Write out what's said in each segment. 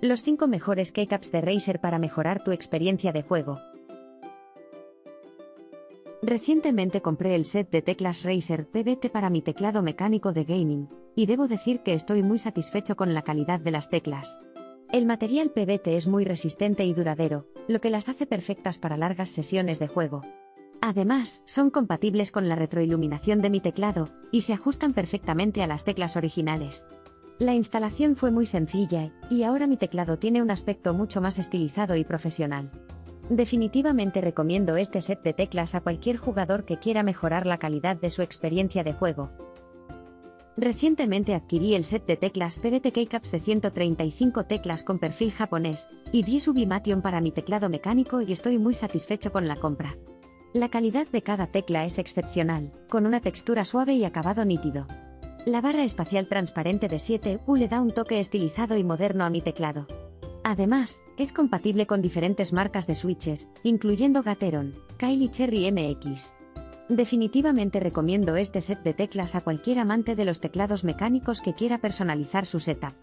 Los 5 mejores keycaps de Razer para mejorar tu experiencia de juego. Recientemente compré el set de teclas Razer PVT para mi teclado mecánico de gaming, y debo decir que estoy muy satisfecho con la calidad de las teclas. El material PVT es muy resistente y duradero, lo que las hace perfectas para largas sesiones de juego. Además, son compatibles con la retroiluminación de mi teclado, y se ajustan perfectamente a las teclas originales. La instalación fue muy sencilla, y ahora mi teclado tiene un aspecto mucho más estilizado y profesional. Definitivamente recomiendo este set de teclas a cualquier jugador que quiera mejorar la calidad de su experiencia de juego. Recientemente adquirí el set de teclas PVT Keycaps de 135 teclas con perfil japonés, y 10 Sublimation para mi teclado mecánico y estoy muy satisfecho con la compra. La calidad de cada tecla es excepcional, con una textura suave y acabado nítido. La barra espacial transparente de 7U le da un toque estilizado y moderno a mi teclado. Además, es compatible con diferentes marcas de switches, incluyendo Gateron, Kyle y Cherry MX. Definitivamente recomiendo este set de teclas a cualquier amante de los teclados mecánicos que quiera personalizar su setup.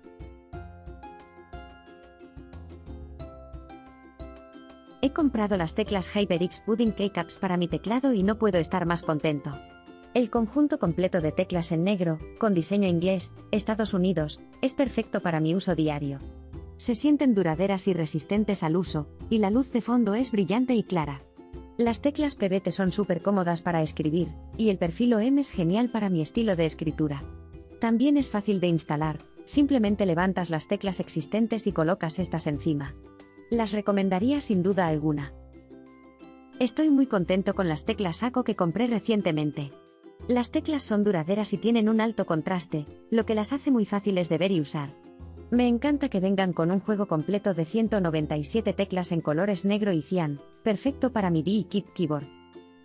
He comprado las teclas HyperX Pudding Keycaps para mi teclado y no puedo estar más contento. El conjunto completo de teclas en negro, con diseño inglés, Estados Unidos, es perfecto para mi uso diario. Se sienten duraderas y resistentes al uso, y la luz de fondo es brillante y clara. Las teclas PVT son súper cómodas para escribir, y el perfil OM es genial para mi estilo de escritura. También es fácil de instalar, simplemente levantas las teclas existentes y colocas estas encima. Las recomendaría sin duda alguna. Estoy muy contento con las teclas Ako que compré recientemente. Las teclas son duraderas y tienen un alto contraste, lo que las hace muy fáciles de ver y usar. Me encanta que vengan con un juego completo de 197 teclas en colores negro y cian, perfecto para MIDI y Kit Keyboard.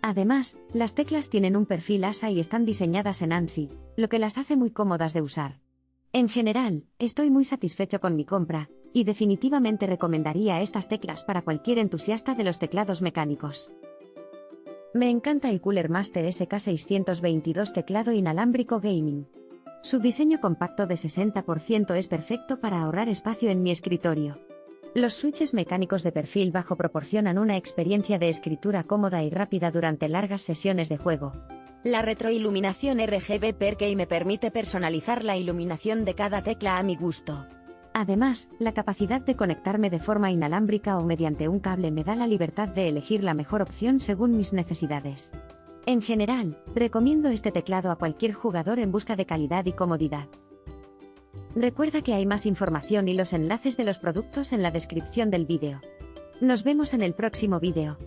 Además, las teclas tienen un perfil ASA y están diseñadas en ANSI, lo que las hace muy cómodas de usar. En general, estoy muy satisfecho con mi compra, y definitivamente recomendaría estas teclas para cualquier entusiasta de los teclados mecánicos. Me encanta el Cooler Master SK622 teclado inalámbrico gaming. Su diseño compacto de 60% es perfecto para ahorrar espacio en mi escritorio. Los switches mecánicos de perfil bajo proporcionan una experiencia de escritura cómoda y rápida durante largas sesiones de juego. La retroiluminación RGB Per-Key me permite personalizar la iluminación de cada tecla a mi gusto. Además, la capacidad de conectarme de forma inalámbrica o mediante un cable me da la libertad de elegir la mejor opción según mis necesidades. En general, recomiendo este teclado a cualquier jugador en busca de calidad y comodidad. Recuerda que hay más información y los enlaces de los productos en la descripción del vídeo. Nos vemos en el próximo vídeo.